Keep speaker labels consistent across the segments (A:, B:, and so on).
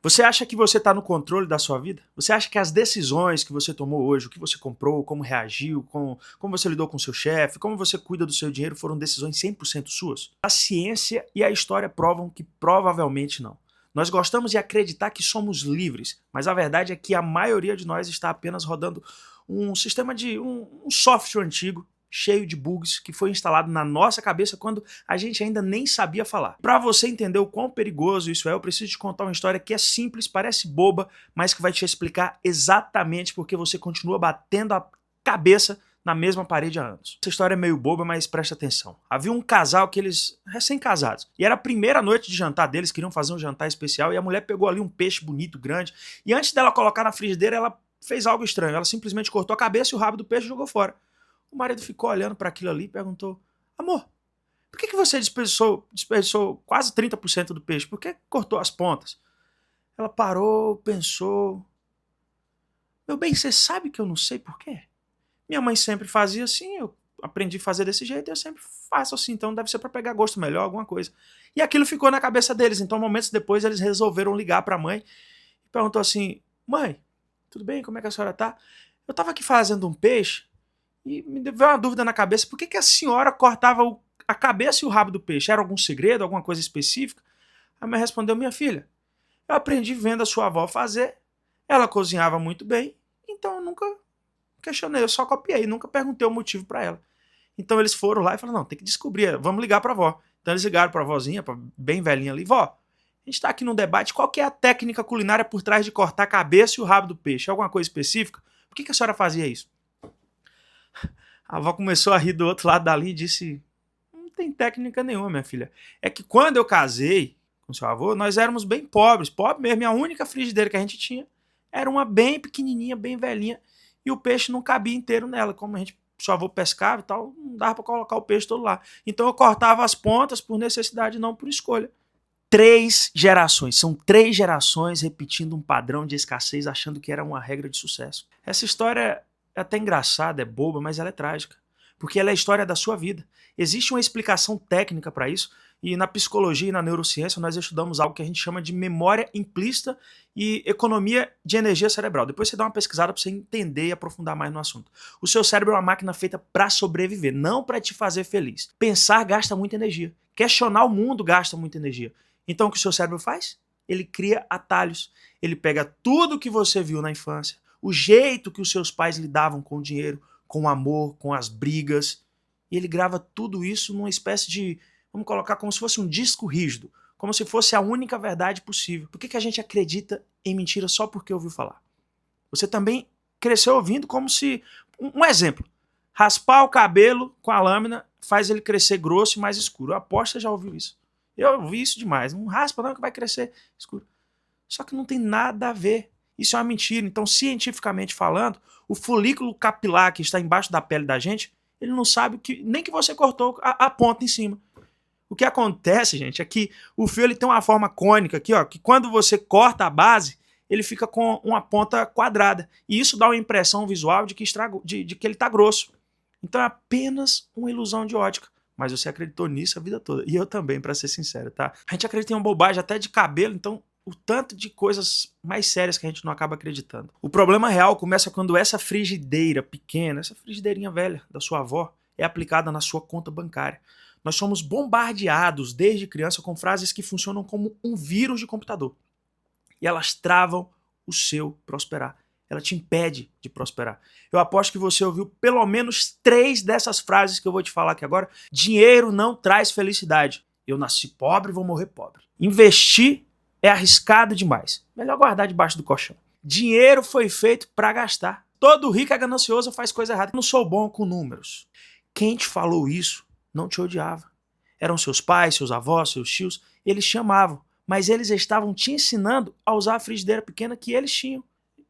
A: Você acha que você está no controle da sua vida? Você acha que as decisões que você tomou hoje, o que você comprou, como reagiu, como você lidou com seu chefe, como você cuida do seu dinheiro, foram decisões 100% suas? A ciência e a história provam que provavelmente não. Nós gostamos de acreditar que somos livres, mas a verdade é que a maioria de nós está apenas rodando um sistema de um software antigo, cheio de bugs, que foi instalado na nossa cabeça quando a gente ainda nem sabia falar. Para você entender o quão perigoso isso é, eu preciso te contar uma história que é simples, parece boba, mas que vai te explicar exatamente porque você continua batendo a cabeça na mesma parede há anos. Essa história é meio boba, mas presta atenção. Havia um casal que eles, recém-casados, e era a primeira noite de jantar deles, queriam fazer um jantar especial, e a mulher pegou ali um peixe bonito, grande, e antes dela colocar na frigideira, ela fez algo estranho. Ela simplesmente cortou a cabeça e o rabo do peixe e jogou fora. O marido ficou olhando para aquilo ali e perguntou: amor, por que você desperdiçou quase 30% do peixe? Por que cortou as pontas? Ela parou, pensou: meu bem, você sabe que eu não sei por quê? Minha mãe sempre fazia assim, eu aprendi a fazer desse jeito e eu sempre faço assim, então deve ser para pegar gosto melhor, alguma coisa. E aquilo ficou na cabeça deles, então momentos depois eles resolveram ligar para a mãe e perguntou assim: mãe, tudo bem, como é que a senhora tá? Eu estava aqui fazendo um peixe e me veio uma dúvida na cabeça, por que a senhora cortava a cabeça e o rabo do peixe? Era algum segredo, alguma coisa específica? A mãe respondeu: minha filha, eu aprendi vendo a sua avó fazer, ela cozinhava muito bem, então eu nunca questionei, eu só copiei, nunca perguntei o motivo para ela. Então eles foram lá e falaram: não, tem que descobrir, vamos ligar para a avó. Então eles ligaram para a vozinha, bem velhinha ali: vó, a gente está aqui num debate, qual que é a técnica culinária por trás de cortar a cabeça e o rabo do peixe? Alguma coisa específica? Por que a senhora fazia isso? A avó começou a rir do outro lado da linha e disse: não tem técnica nenhuma, minha filha. É que quando eu casei com seu avô, nós éramos bem pobres, pobre mesmo. E a única frigideira que a gente tinha era uma bem pequenininha, bem velhinha, e o peixe não cabia inteiro nela. Como seu avô pescava e tal, não dava para colocar o peixe todo lá. Então eu cortava as pontas por necessidade, não por escolha. 3 gerações, são 3 gerações repetindo um padrão de escassez, achando que era uma regra de sucesso. Essa história é até engraçada, é boba, mas ela é trágica, porque ela é a história da sua vida. Existe uma explicação técnica para isso, e na psicologia e na neurociência nós estudamos algo que a gente chama de memória implícita e economia de energia cerebral. Depois você dá uma pesquisada para você entender e aprofundar mais no assunto. O seu cérebro é uma máquina feita para sobreviver, não para te fazer feliz. Pensar gasta muita energia. Questionar o mundo gasta muita energia. Então o que o seu cérebro faz? Ele cria atalhos. Ele pega tudo que você viu na infância, o jeito que os seus pais lidavam com o dinheiro, com o amor, com as brigas, e ele grava tudo isso numa espécie de, vamos colocar como se fosse um disco rígido, como se fosse a única verdade possível. Por que a gente acredita em mentira só porque ouviu falar? Você também cresceu ouvindo como se... Um exemplo, raspar o cabelo com a lâmina faz ele crescer grosso e mais escuro. Eu aposto que você já ouviu isso. Eu ouvi isso demais. Não raspa não que vai crescer escuro. Só que não tem nada a ver. Isso é uma mentira. Então, cientificamente falando, o folículo capilar que está embaixo da pele da gente, ele não sabe nem que você cortou a ponta em cima. O que acontece, gente, é que o fio ele tem uma forma cônica aqui, ó, que quando você corta a base, ele fica com uma ponta quadrada. E isso dá uma impressão visual de que ele está grosso. Então é apenas uma ilusão de ótica. Mas você acreditou nisso a vida toda. E eu também, para ser sincero, tá? A gente acredita em uma bobagem até de cabelo, então o tanto de coisas mais sérias que a gente não acaba acreditando. O problema real começa quando essa frigideira pequena, essa frigideirinha velha da sua avó, é aplicada na sua conta bancária. Nós somos bombardeados desde criança com frases que funcionam como um vírus de computador. E elas travam o seu prosperar. Ela te impede de prosperar. Eu aposto que você ouviu pelo menos 3 dessas frases que eu vou te falar aqui agora. Dinheiro não traz felicidade. Eu nasci pobre e vou morrer pobre. Investir é arriscado demais. Melhor guardar debaixo do colchão. Dinheiro foi feito para gastar. Todo rico é ganancioso, faz coisa errada. Eu não sou bom com números. Quem te falou isso não te odiava. Eram seus pais, seus avós, seus tios. Eles te amavam. Mas eles estavam te ensinando a usar a frigideira pequena que eles tinham.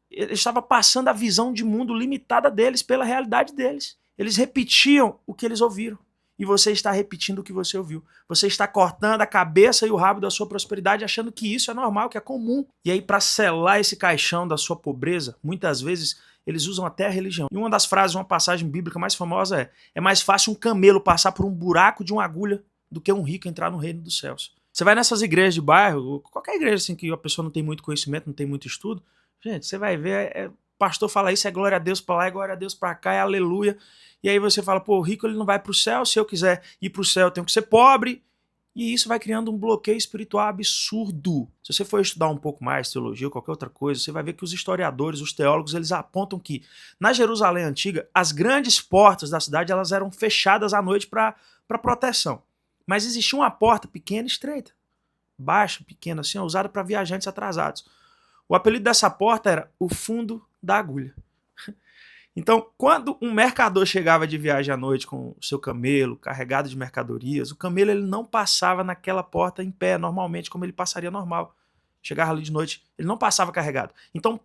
A: Eles estavam passando a visão de mundo limitada deles pela realidade deles. Eles repetiam o que eles ouviram. E você está repetindo o que você ouviu. Você está cortando a cabeça e o rabo da sua prosperidade achando que isso é normal, que é comum. E aí, para selar esse caixão da sua pobreza, muitas vezes eles usam até a religião. E uma das frases, uma passagem bíblica mais famosa é mais fácil um camelo passar por um buraco de uma agulha do que um rico entrar no reino dos céus. Você vai nessas igrejas de bairro, qualquer igreja assim que a pessoa não tem muito conhecimento, não tem muito estudo, gente, você vai ver, pastor fala isso, é glória a Deus pra lá, é glória a Deus pra cá, é aleluia. E aí você fala, pô, o rico ele não vai pro céu, se eu quiser ir pro céu eu tenho que ser pobre. E isso vai criando um bloqueio espiritual absurdo. Se você for estudar um pouco mais teologia ou qualquer outra coisa, você vai ver que os historiadores, os teólogos, eles apontam que na Jerusalém antiga, as grandes portas da cidade elas eram fechadas à noite para proteção. Mas existia uma porta pequena e estreita, baixa, pequena, assim, usada para viajantes atrasados. O apelido dessa porta era o fundo da agulha. Então, quando um mercador chegava de viagem à noite com o seu camelo carregado de mercadorias, o camelo ele não passava naquela porta em pé, normalmente, como ele passaria normal. Chegava ali de noite, ele não passava carregado. Então,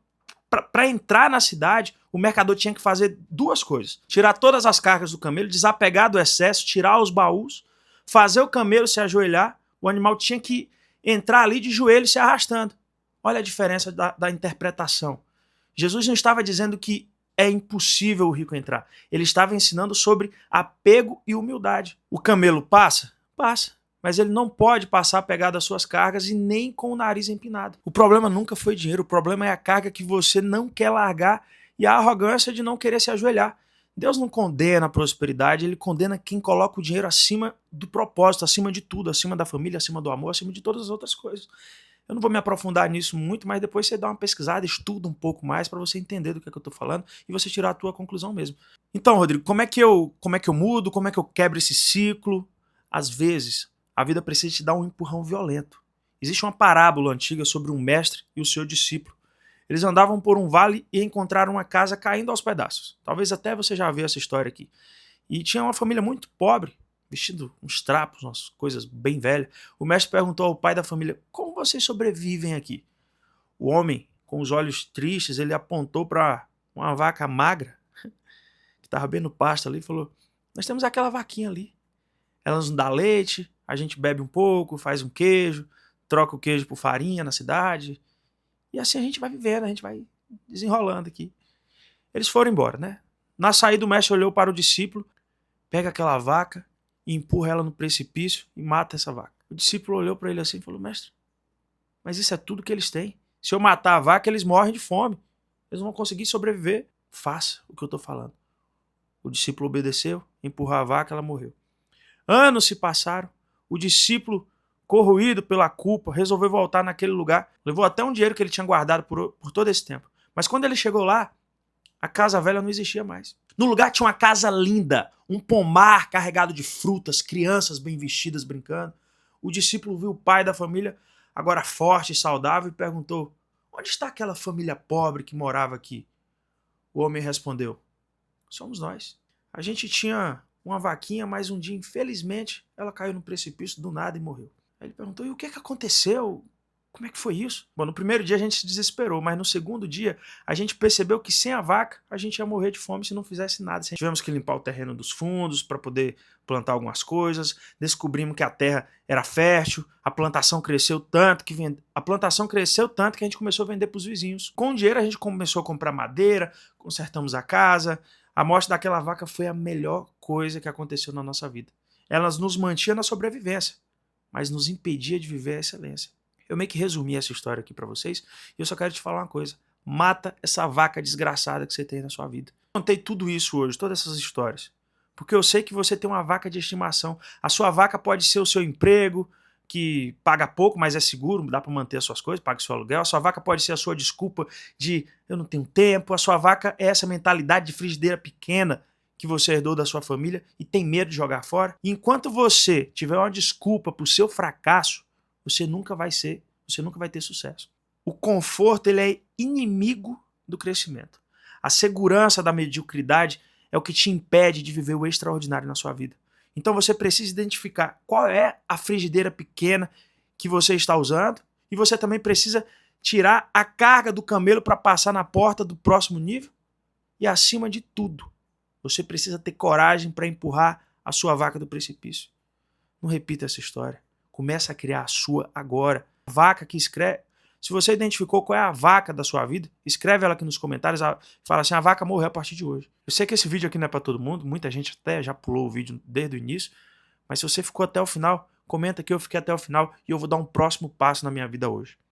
A: para entrar na cidade, o mercador tinha que fazer duas coisas. Tirar todas as cargas do camelo, desapegar do excesso, tirar os baús, fazer o camelo se ajoelhar, o animal tinha que entrar ali de joelho se arrastando. Olha a diferença da interpretação. Jesus não estava dizendo que é impossível o rico entrar. Ele estava ensinando sobre apego e humildade. O camelo passa? Passa. Mas ele não pode passar pegado as suas cargas e nem com o nariz empinado. O problema nunca foi dinheiro, o problema é a carga que você não quer largar e a arrogância de não querer se ajoelhar. Deus não condena a prosperidade, ele condena quem coloca o dinheiro acima do propósito, acima de tudo, acima da família, acima do amor, acima de todas as outras coisas. Eu não vou me aprofundar nisso muito, mas depois você dá uma pesquisada, estuda um pouco mais para você entender do que é que eu estou falando e você tirar a tua conclusão mesmo. Então, Rodrigo, como é que eu mudo? Como é que eu quebro esse ciclo? Às vezes, a vida precisa te dar um empurrão violento. Existe uma parábola antiga sobre um mestre e o seu discípulo. Eles andavam por um vale e encontraram uma casa caindo aos pedaços. Talvez até você já viu essa história aqui. E tinha uma família muito pobre, vestindo uns trapos, umas coisas bem velhas. O mestre perguntou ao pai da família, como vocês sobrevivem aqui? O homem, com os olhos tristes, ele apontou para uma vaca magra, que estava bem no pasto ali, e falou, nós temos aquela vaquinha ali. Ela nos dá leite, a gente bebe um pouco, faz um queijo, troca o queijo por farinha na cidade. E assim a gente vai vivendo, a gente vai desenrolando aqui. Eles foram embora, né? Na saída o mestre olhou para o discípulo, pega aquela vaca, e empurra ela no precipício e mata essa vaca. O discípulo olhou para ele assim e falou, mestre, mas isso é tudo que eles têm. Se eu matar a vaca, eles morrem de fome. Eles não vão conseguir sobreviver. Faça o que eu estou falando. O discípulo obedeceu, empurrou a vaca, ela morreu. Anos se passaram. O discípulo, corroído pela culpa, resolveu voltar naquele lugar. Levou até um dinheiro que ele tinha guardado por todo esse tempo. Mas quando ele chegou lá, a casa velha não existia mais. No lugar tinha uma casa linda, um pomar carregado de frutas, crianças bem vestidas brincando. O discípulo viu o pai da família, agora forte e saudável, e perguntou, onde está aquela família pobre que morava aqui? O homem respondeu, somos nós. A gente tinha uma vaquinha, mas um dia, infelizmente, ela caiu no precipício do nada e morreu. Aí ele perguntou, e o que aconteceu? Como é que foi isso? Bom, no primeiro dia a gente se desesperou, mas no segundo dia a gente percebeu que sem a vaca a gente ia morrer de fome se não fizesse nada. Tivemos que limpar o terreno dos fundos para poder plantar algumas coisas, descobrimos que a terra era fértil, a plantação cresceu tanto que a gente começou a vender para os vizinhos. Com o dinheiro a gente começou a comprar madeira, consertamos a casa. A morte daquela vaca foi a melhor coisa que aconteceu na nossa vida. Ela nos mantinha na sobrevivência, mas nos impedia de viver a excelência. Eu meio que resumi essa história aqui pra vocês e eu só quero te falar uma coisa. Mata essa vaca desgraçada que você tem na sua vida. Eu contei tudo isso hoje, todas essas histórias, porque eu sei que você tem uma vaca de estimação. A sua vaca pode ser o seu emprego, que paga pouco, mas é seguro, dá para manter as suas coisas, paga o seu aluguel. A sua vaca pode ser a sua desculpa de eu não tenho tempo. A sua vaca é essa mentalidade de frigideira pequena que você herdou da sua família e tem medo de jogar fora. E enquanto você tiver uma desculpa para o seu fracasso, você nunca vai ter sucesso. O conforto ele é inimigo do crescimento. A segurança da mediocridade é o que te impede de viver o extraordinário na sua vida. Então você precisa identificar qual é a frigideira pequena que você está usando e você também precisa tirar a carga do camelo para passar na porta do próximo nível. E acima de tudo, você precisa ter coragem para empurrar a sua vaca do precipício. Não repita essa história. Começa a criar a sua agora. A vaca que escreve. Se você identificou qual é a vaca da sua vida, escreve ela aqui nos comentários. Fala assim, a vaca morreu a partir de hoje. Eu sei que esse vídeo aqui não é para todo mundo. Muita gente até já pulou o vídeo desde o início. Mas se você ficou até o final, Comenta que eu fiquei até o final e eu vou dar um próximo passo na minha vida hoje.